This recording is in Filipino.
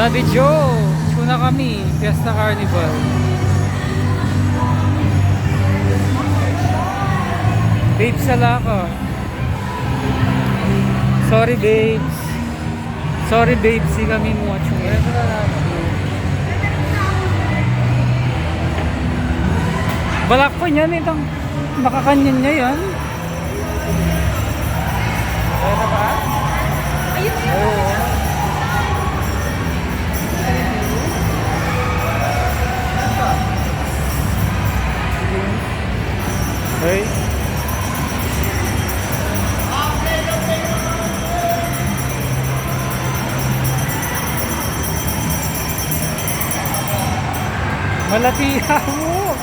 Daddy Joe, tuna kami, Fiesta Carnival. Babes Salaka. Sorry babes. Sorry babes, di kami mo chunga. Balak pa niyan itong makakanyan niya yan. Pwede ba? Ayun yun. Oo. Hey. Malatiha mo.